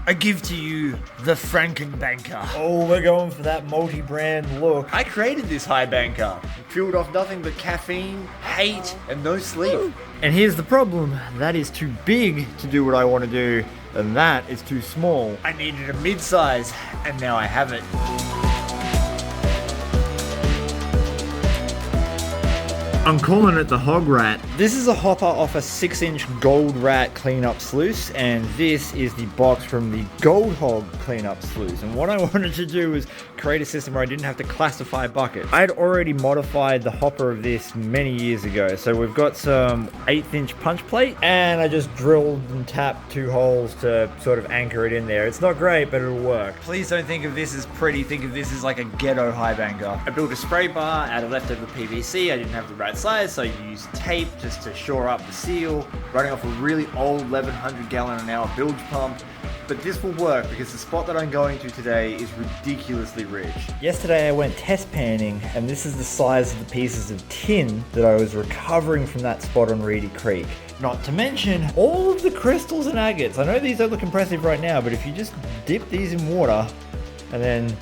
I give to you the Franken banker. Oh, we're going for that multi-brand look. I created this high banker, fueled off nothing but caffeine, hate, and no sleep. And here's the problem. That is too big to do what I want to do, and that is too small. I needed a mid-size, and now I have it. I'm calling it the Hog Rat. This is a hopper off a 6-inch Gold Rat cleanup sluice, and this is the box from the Gold Hog cleanup sluice. And what I wanted to do was create a system where I didn't have to classify buckets. I had already modified the hopper of this many years ago. So we've got some 1/8-inch punch plate, and I just drilled and tapped 2 holes to sort of anchor it in there. It's not great, but it'll work. Please don't think of this as pretty, think of this as like a ghetto high banker. I built a spray bar out of leftover PVC. I didn't have the right size, so I used tape just to shore up the seal, running off a really old 1100 gallon an hour bilge pump. But this will work because the spot that I'm going to today is ridiculously rich. Yesterday I went test panning, and this is the size of the pieces of tin that I was recovering from that spot on Reedy Creek. Not to mention all of the crystals and agates. I know these don't look impressive right now, but if you just dip these in water and then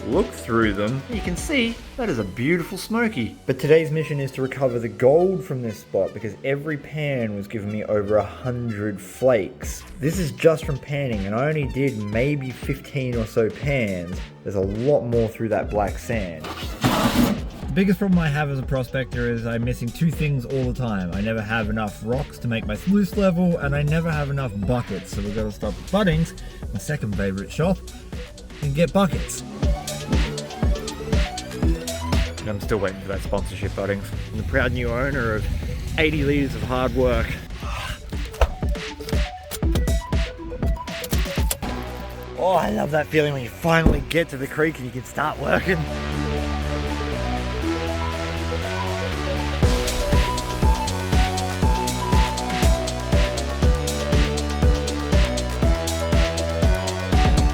look through them, you can see that is a beautiful smoky. But today's mission is to recover the gold from this spot, because every pan was giving me over 100 flakes. This is just from panning, and I only did maybe 15 or so pans. There's a lot more through that black sand. The biggest problem I have as a prospector is I'm missing 2 things all the time. I never have enough rocks to make my sluice level, and I never have enough buckets. So we've got to stop at Bunnings, my second favorite shop, and get buckets. I'm still waiting for that sponsorship, Bunnings. I'm the proud new owner of 80 litres of hard work. Oh, I love that feeling when you finally get to the creek and you can start working.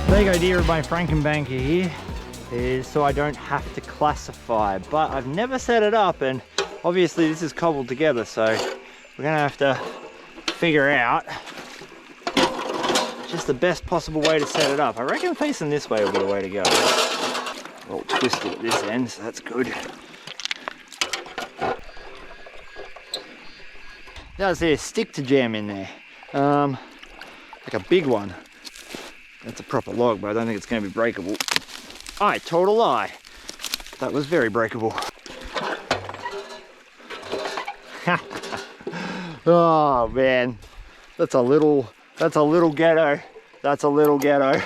The big idea of my Franken banker here is so I don't have to classify, but I've never set it up, and obviously this is cobbled together, so we're gonna have to figure out just the best possible way to set it up. I reckon facing this way will be the way to go. All twisted at this end, so that's good. Does there a stick to jam in there? Like a big one. That's a proper log, but I don't think it's going to be breakable. I told a lie. That was very breakable. Oh man, that's a little ghetto. That's a little ghetto.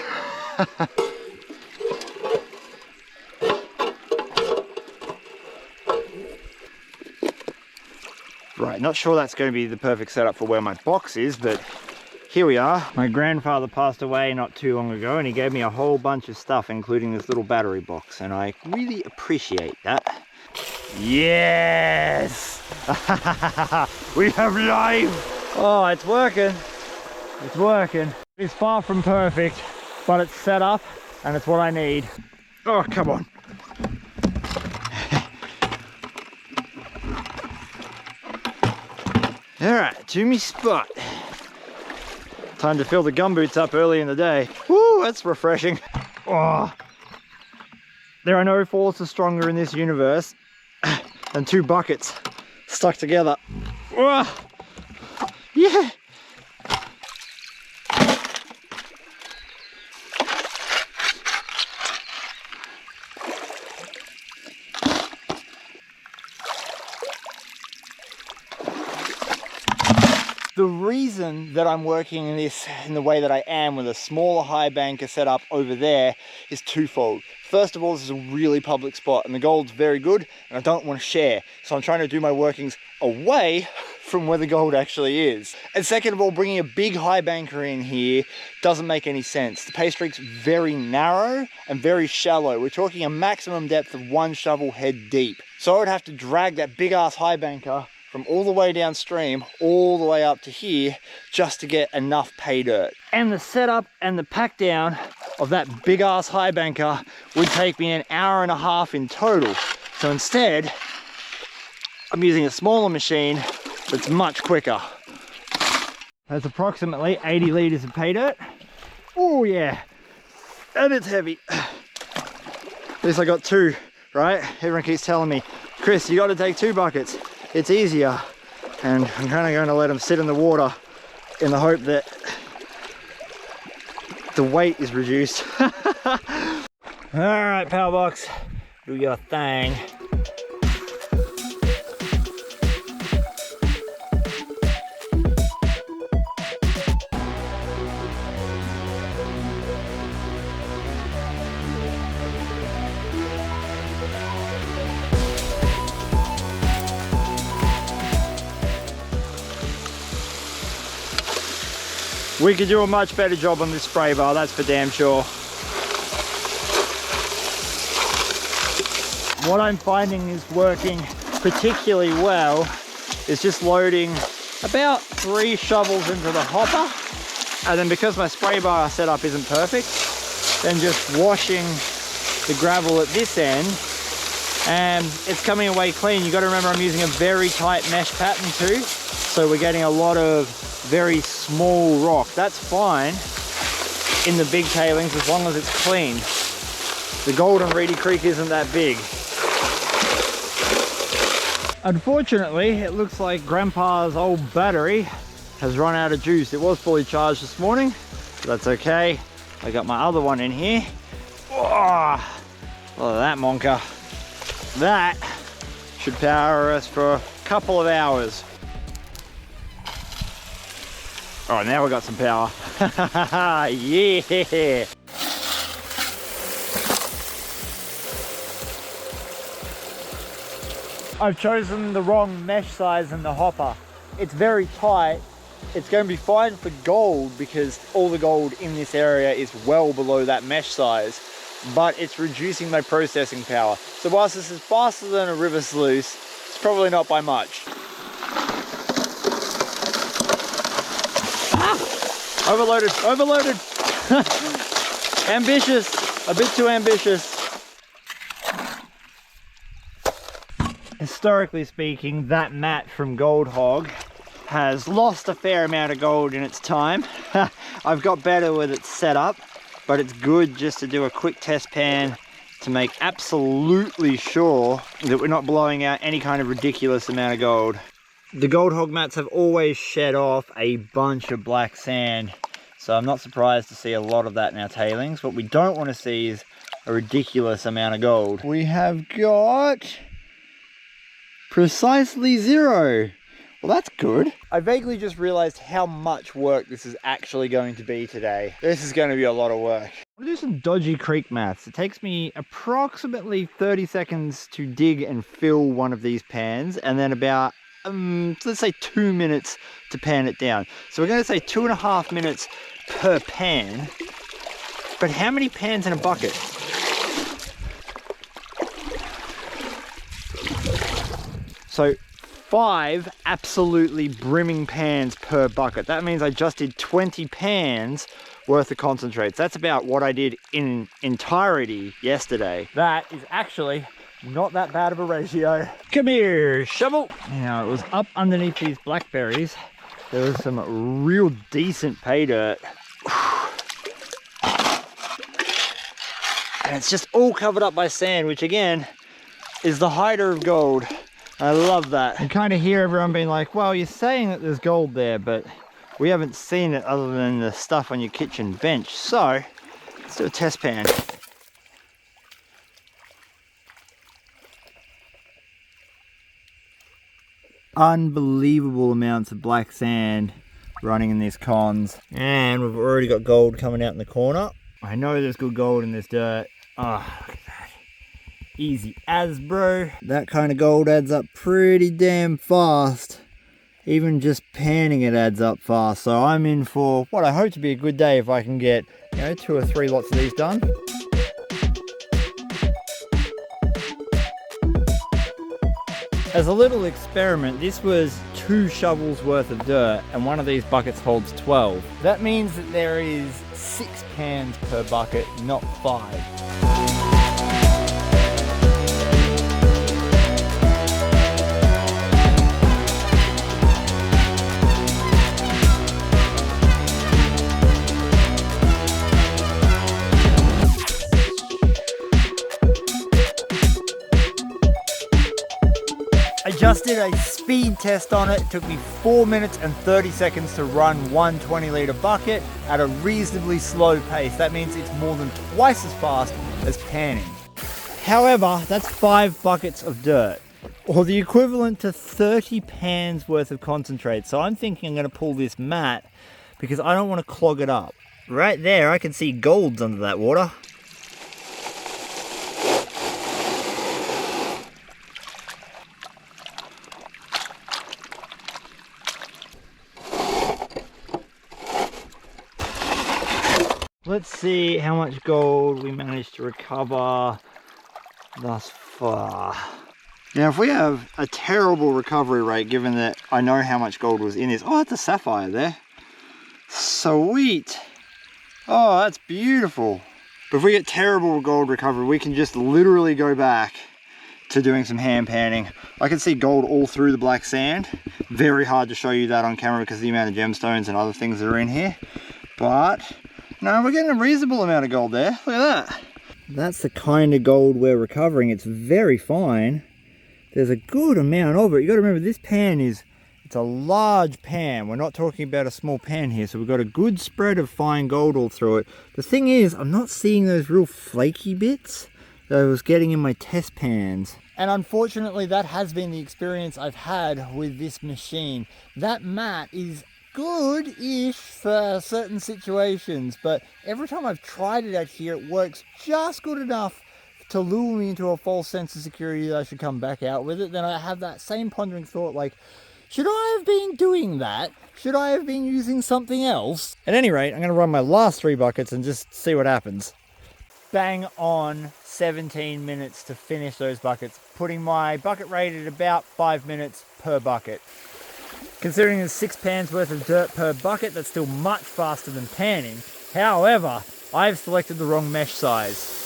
Right, not sure that's going to be the perfect setup for where my box is, but here we are. My grandfather passed away not too long ago, and he gave me a whole bunch of stuff, including this little battery box, and I really appreciate that. Yes! We have life! Oh, it's working. It's working. It's far from perfect, but it's set up, and it's what I need. Oh, come on. All right, to me spot. Time to fill the gumboots up early in the day. Woo, that's refreshing. Oh, there are no forces stronger in this universe than 2 buckets stuck together. Oh, yeah. The reason that I'm working in this in the way that I am with a smaller high banker set up over there is twofold. First of all, this is a really public spot and the gold's very good and I don't want to share. So I'm trying to do my workings away from where the gold actually is. And second of all, bringing a big high banker in here doesn't make any sense. The pay streak's very narrow and very shallow. We're talking a maximum depth of 1 shovel head deep. So I would have to drag that big ass high banker from all the way downstream, all the way up to here, just to get enough pay dirt. And the setup and the pack down of that big ass high banker would take me an hour and a half in total. So instead, I'm using a smaller machine that's much quicker. That's approximately 80 litres of pay dirt. Oh yeah, and it's heavy. At least I got 2, right? Everyone keeps telling me, Chris, you got to take 2 buckets. It's easier. And I'm kind of going to let them sit in the water in the hope that the weight is reduced. All right, power box, do your thing. We could do a much better job on this spray bar, that's for damn sure. What I'm finding is working particularly well is just loading about 3 shovels into the hopper, and then because my spray bar setup isn't perfect, then just washing the gravel at this end, and it's coming away clean. You got to remember I'm using a very tight mesh pattern too, so we're getting a lot of very small rock. That's fine in the big tailings as long as it's clean. The Golden Reedy Creek isn't that big. Unfortunately, it looks like Grandpa's old battery has run out of juice. It was fully charged this morning, but that's okay. I got my other one in here. Oh, look at that monker. That should power us for a couple of hours. Oh, now we got some power. Yeah. I've chosen the wrong mesh size in the hopper. It's very tight. It's going to be fine for gold because all the gold in this area is well below that mesh size, but it's reducing my processing power. So whilst this is faster than a river sluice, it's probably not by much. Overloaded, overloaded. Ambitious, a bit too ambitious. Historically speaking, that mat from Gold Hog has lost a fair amount of gold in its time. I've got better with its setup, but it's good just to do a quick test pan to make absolutely sure that we're not blowing out any kind of ridiculous amount of gold. The Gold Hog mats have always shed off a bunch of black sand, so I'm not surprised to see a lot of that in our tailings. What we don't want to see is a ridiculous amount of gold. We have got precisely 0. Well, that's good. I vaguely just realized how much work this is actually going to be today. This is going to be a lot of work. I'm gonna do some dodgy creek maths. It takes me approximately 30 seconds to dig and fill one of these pans, and then about let's say 2 minutes to pan it down. So we're going to say 2.5 minutes per pan. But how many pans in a bucket? So 5 absolutely brimming pans per bucket. That means I just did 20 pans worth of concentrates. That's about what I did in entirety yesterday. That is actually not that bad of a ratio. Come here, shovel. Now, it was up underneath these blackberries. There was some real decent pay dirt. And it's just all covered up by sand, which again, is the hider of gold. I love that. I kind of hear everyone being like, well, you're saying that there's gold there, but we haven't seen it other than the stuff on your kitchen bench. So, let's do a test pan. Unbelievable amounts of black sand running in these cons, and we've already got gold coming out in the corner. I know there's good gold in this dirt. Oh, look at that. Easy as, bro. That kind of gold adds up pretty damn fast. Even just panning it adds up fast. So I'm in for what I hope to be a good day if I can get, 2 or 3 lots of these done. As a little experiment, this was 2 shovels worth of dirt, and one of these buckets holds 12. That means that there is 6 pans per bucket, not 5. Just did a speed test on it. It took me 4 minutes and 30 seconds to run one 20-litre bucket at a reasonably slow pace. That means it's more than twice as fast as panning. However, that's 5 buckets of dirt, or the equivalent to 30 pans worth of concentrate. So I'm thinking I'm going to pull this mat because I don't want to clog it up. Right there, I can see golds under that water. Let's see how much gold we managed to recover thus far. Now, if we have a terrible recovery rate, given that I know how much gold was in this. Oh, that's a sapphire there. Sweet. Oh, that's beautiful. But if we get terrible gold recovery, we can just literally go back to doing some hand panning. I can see gold all through the black sand. Very hard to show you that on camera because of the amount of gemstones and other things that are in here. But no, we're getting a reasonable amount of gold there. Look at that. That's the kind of gold we're recovering. It's very fine. There's a good amount of it. You got to remember, this pan it's a large pan. We're not talking about a small pan here. So we've got a good spread of fine gold all through it. The thing is, I'm not seeing those real flaky bits that I was getting in my test pans. And unfortunately, that has been the experience I've had with this machine. That mat is good-ish for certain situations, but every time I've tried it out here, it works just good enough to lure me into a false sense of security that I should come back out with it. Then I have that same pondering thought, like, should I have been doing that? Should I have been using something else? At any rate, I'm going to run my last 3 buckets and just see what happens. Bang on 17 minutes to finish those buckets, putting my bucket rate at about 5 minutes per bucket. Considering there's 6 pans worth of dirt per bucket, that's still much faster than panning. However, I've selected the wrong mesh size.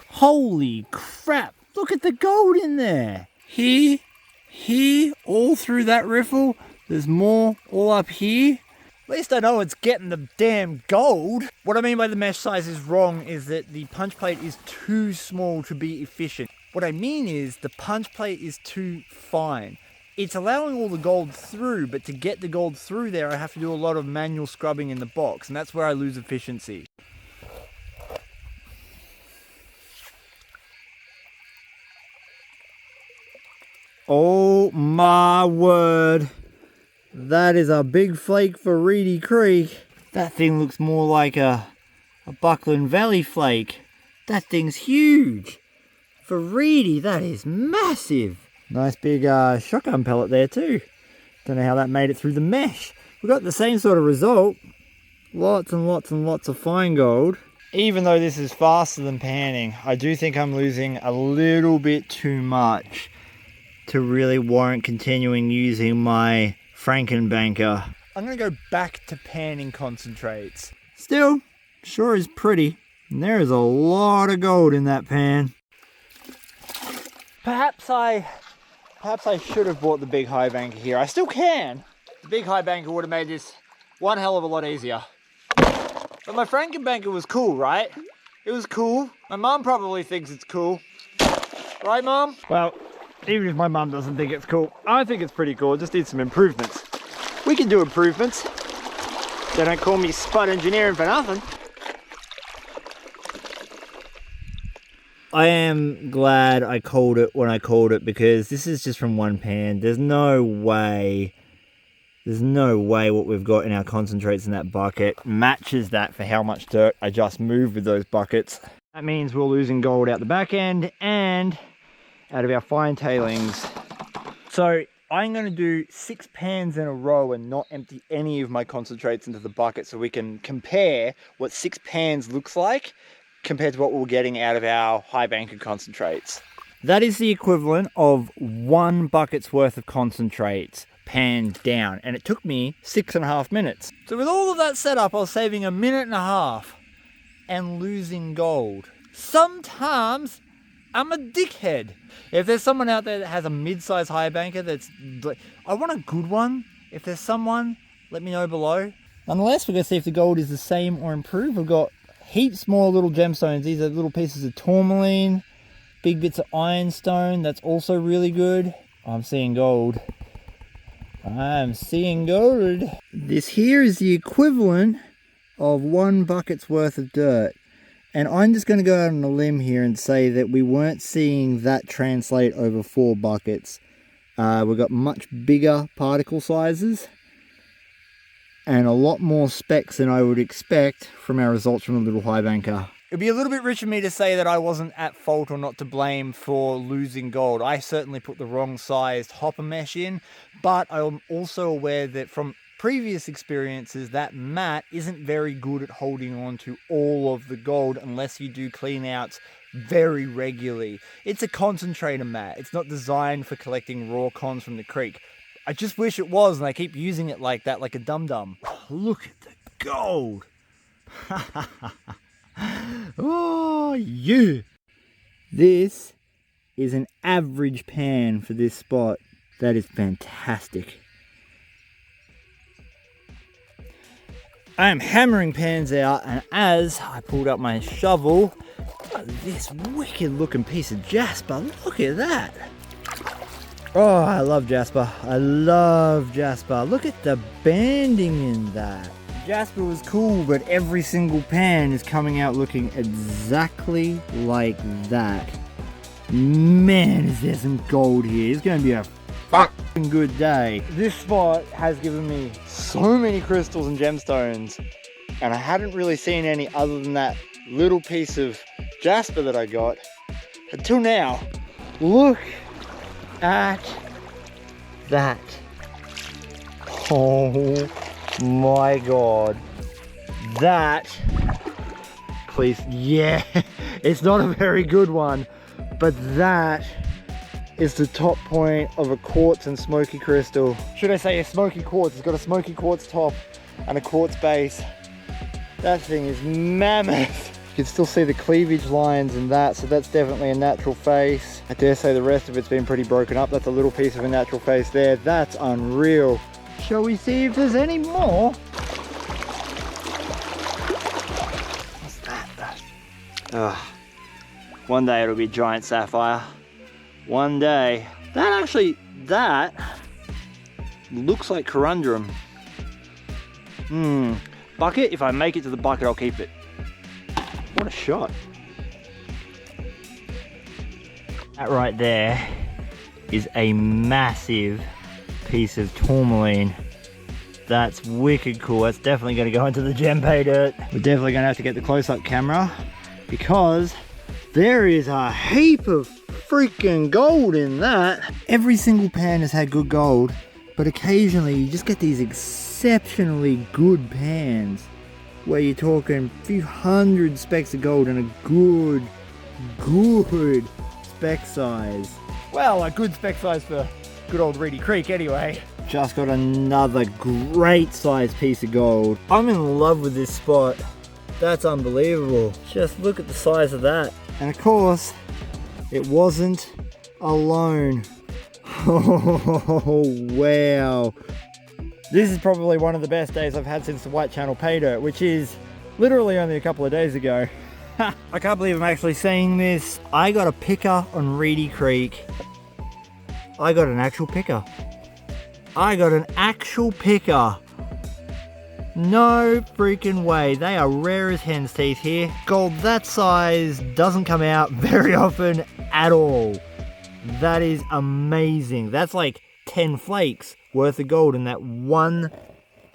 Holy crap, look at the gold in there. Here, all through that riffle. There's more all up here. At least I know it's getting the damn gold. What I mean by the mesh size is wrong is that the punch plate is too small to be efficient. What I mean is the punch plate is too fine. It's allowing all the gold through, but to get the gold through there, I have to do a lot of manual scrubbing in the box, and that's where I lose efficiency. Oh my word. That is a big flake for Reedy Creek. That thing looks more like a Buckland Valley flake. That thing's huge. For Reedy, that is massive. Nice big shotgun pellet there too. Don't know how that made it through the mesh. We got the same sort of result. Lots and lots and lots of fine gold. Even though this is faster than panning, I do think I'm losing a little bit too much to really warrant continuing using my Franken banker. I'm going to go back to panning concentrates. Still, sure is pretty. And there is a lot of gold in that pan. Perhaps I should have bought the big high banker here. I still can. The big high banker would have made this one hell of a lot easier. But my Franken banker was cool, right? It was cool. My mum probably thinks it's cool. Right, Mum? Well, even if my mum doesn't think it's cool, I think it's pretty cool. It just needs some improvements. We can do improvements. They don't call me spud engineering for nothing. I am glad I called it when I called it, because this is just from one pan. There's no way what we've got in our concentrates in that bucket matches that for how much dirt I just moved with those buckets. That means we're losing gold out the back end and out of our fine tailings. So I'm going to do 6 pans in a row and not empty any of my concentrates into the bucket, so we can compare what 6 pans looks like compared to what we're getting out of our high banker concentrates. That is the equivalent of 1 bucket's worth of concentrates panned down, and it took me 6.5 minutes. So with all of that set up, I was saving 1.5 minutes and losing gold. Sometimes I'm a dickhead. If there's someone out there that has a mid-size high banker I want a good one. If there's someone, let me know below. Nonetheless, we're going to see if the gold is the same or improved. We've got heaps more little gemstones. These are little pieces of tourmaline, big bits of ironstone. That's also really good. I'm seeing gold. I'm seeing gold. This here is the equivalent of 1 bucket's worth of dirt. And I'm just going to go out on a limb here and say that we weren't seeing that translate over 4 buckets. We've got much bigger particle sizes and a lot more specks than I would expect from our results from a little high banker. It'd be a little bit rich of me to say that I wasn't at fault or not to blame for losing gold. I certainly put the wrong sized hopper mesh in, but I'm also aware that from previous experiences that mat isn't very good at holding on to all of the gold unless you do clean outs very regularly. It's a concentrator mat. It's not designed for collecting raw cons from the creek. I just wish it was, and I keep using it like that, like a dum-dum. Look at the gold. Oh, yeah. This is an average pan for this spot. That is fantastic. I am hammering pans out, and as I pulled up my shovel, this wicked looking piece of jasper. Look at that. Oh, I love jasper. I love jasper. Look at the banding in that. Jasper was cool, but every single pan is coming out looking exactly like that. Man, is there some gold here. It's going to be a fucking good day. This spot has given me so many crystals and gemstones, and I hadn't really seen any other than that little piece of jasper that I got until now. Look at that. Oh my god. That, please, yeah, it's not a very good one, but that is the top point of a quartz and smoky crystal. Should I say a smoky quartz? It's got a smoky quartz top and a quartz base. That thing is mammoth. You can still see the cleavage lines in that, so that's definitely a natural face. I dare say the rest of it's been pretty broken up. That's a little piece of a natural face there. That's unreal. Shall we see if there's any more? What's that? One day it'll be giant sapphire. One day. That looks like corundum. Bucket, if I make it to the bucket, I'll keep it. What a shot. That right there is a massive piece of tourmaline. That's wicked cool. That's definitely going to go into the gem pay dirt. We're definitely going to have to get the close-up camera because there is a heap of freaking gold in that. Every single pan has had good gold, but occasionally you just get these exceptionally good pans where you're talking a few hundred specks of gold and a good spec size. Well, a good spec size for good old Reedy Creek anyway. Just got another great sized piece of gold. I'm in love with this spot. That's unbelievable. Just look at the size of that. And of course, it wasn't alone. Oh, wow. This is probably one of the best days I've had since the White Channel pay dirt, which is literally only a couple of days ago. I can't believe I'm actually saying this. I got a picker on Reedy Creek. I got an actual picker. I got an actual picker. No freaking way. They are rare as hen's teeth here. Gold that size doesn't come out very often at all. That is amazing. That's like 10 flakes worth of gold in that one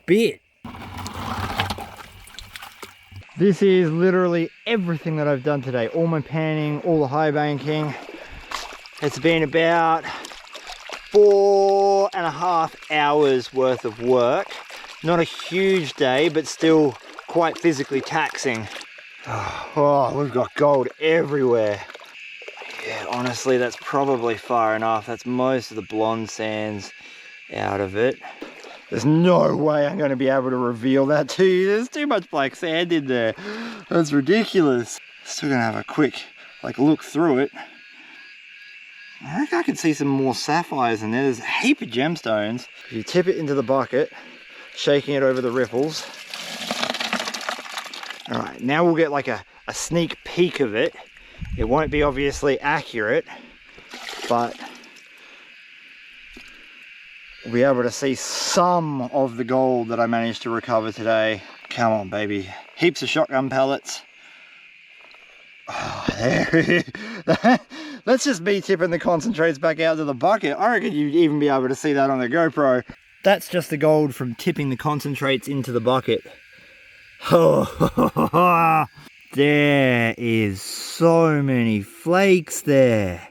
bit. This is literally everything that I've done today. All my panning, all the high banking. It's been about 4.5 hours worth of work. Not a huge day, but still quite physically taxing. Oh, we've got gold everywhere. Yeah, honestly, that's probably far enough. That's most of the blonde sands out of it. There's no way I'm going to be able to reveal that to you. There's too much black sand in there. That's ridiculous. Still going to have a quick look through it. I reckon I can see some more sapphires in there. There's a heap of gemstones. If you tip it into the bucket, shaking it over the ripples, All right, now we'll get like a sneak peek of it. It won't be obviously accurate, but we'll be able to see some of the gold that I managed to recover today. Come on, baby. Heaps of shotgun pellets. Oh, there it is. That's just me tipping the concentrates back out to the bucket. I reckon you'd even be able to see that on the GoPro. That's just the gold from tipping the concentrates into the bucket. Oh, there is so many flakes there.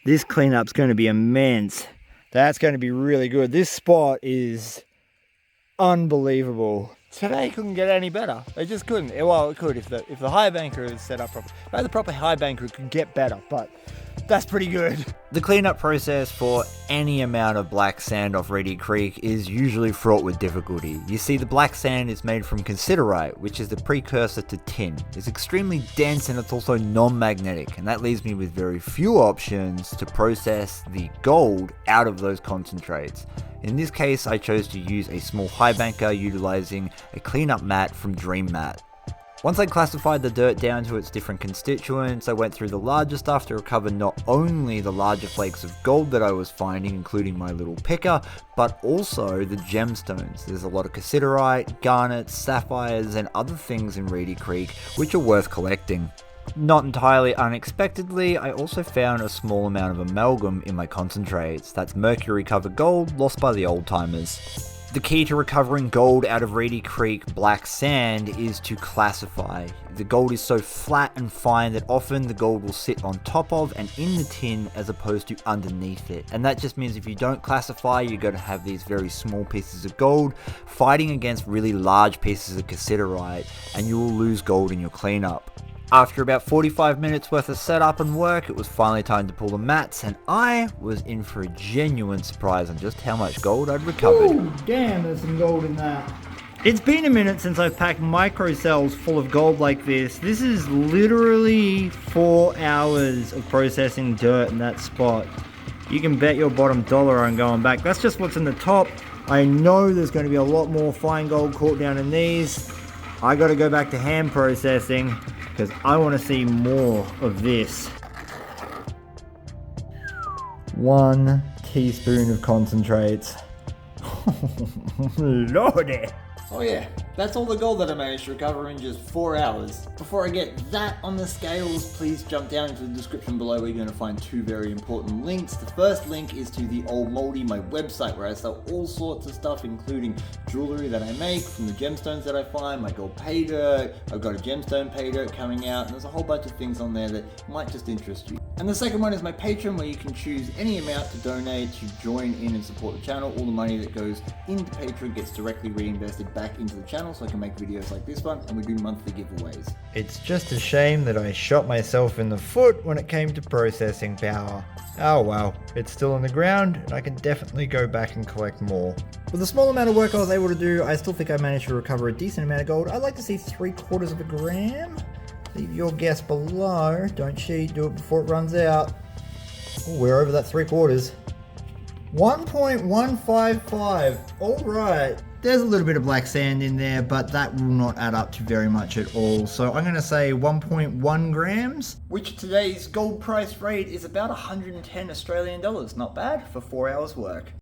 This cleanup's going to be immense. That's going to be really good. This spot is unbelievable. Today couldn't get any better. It just couldn't. Well, it could if the high banker is set up properly. Maybe the proper high banker could get better, but that's pretty good. The cleanup process for any amount of black sand off Reedy Creek is usually fraught with difficulty. You see, the black sand is made from cassiterite, which is the precursor to tin. It's extremely dense and it's also non-magnetic, and that leaves me with very few options to process the gold out of those concentrates. In this case, I chose to use a small high banker utilizing a cleanup mat from Dream Mat. Once I classified the dirt down to its different constituents, I went through the larger stuff to recover not only the larger flakes of gold that I was finding, including my little picker, but also the gemstones. There's a lot of cassiterite, garnets, sapphires, and other things in Reedy Creek which are worth collecting. Not entirely unexpectedly, I also found a small amount of amalgam in my concentrates. That's mercury covered gold lost by the old timers. The key to recovering gold out of Reedy Creek black sand is to classify. The gold is so flat and fine that often the gold will sit on top of and in the tin as opposed to underneath it. And that just means if you don't classify, you're going to have these very small pieces of gold fighting against really large pieces of cassiterite, and you will lose gold in your cleanup. After about 45 minutes worth of setup and work, it was finally time to pull the mats, and I was in for a genuine surprise on just how much gold I'd recovered. Ooh, damn, there's some gold in that. It's been a minute since I've packed microcells full of gold like this. This is literally 4 hours of processing dirt in that spot. You can bet your bottom dollar I'm going back. That's just what's in the top. I know there's going to be a lot more fine gold caught down in these. I got to go back to hand processing, because I want to see more of this. 1 teaspoon of concentrates. Lordy! Oh yeah, that's all the gold that I managed to recover in just 4 hours. Before I get that on the scales, please jump down into the description below where you're going to find 2 very important links. The first link is to the Old Moldy, my website, where I sell all sorts of stuff, including jewelry that I make from the gemstones that I find, my gold pay dirt, I've got a gemstone pay dirt coming out, and there's a whole bunch of things on there that might just interest you. And the second one is my Patreon, where you can choose any amount to donate to join in and support the channel. All the money that goes into Patreon gets directly reinvested back into the channel so I can make videos like this one, and we do monthly giveaways. It's just a shame that I shot myself in the foot when it came to processing power. Oh well, it's still in the ground and I can definitely go back and collect more. With the small amount of work I was able to do, I still think I managed to recover a decent amount of gold. I'd like to see 3/4 of a gram. Leave your guess below. Don't cheat, do it before it runs out. Oh, we're over that 3/4. 1.155. Alright. There's a little bit of black sand in there, but that will not add up to very much at all. So I'm going to say 1.1 grams. Which today's gold price rate is about 110 Australian dollars. Not bad for 4 hours work.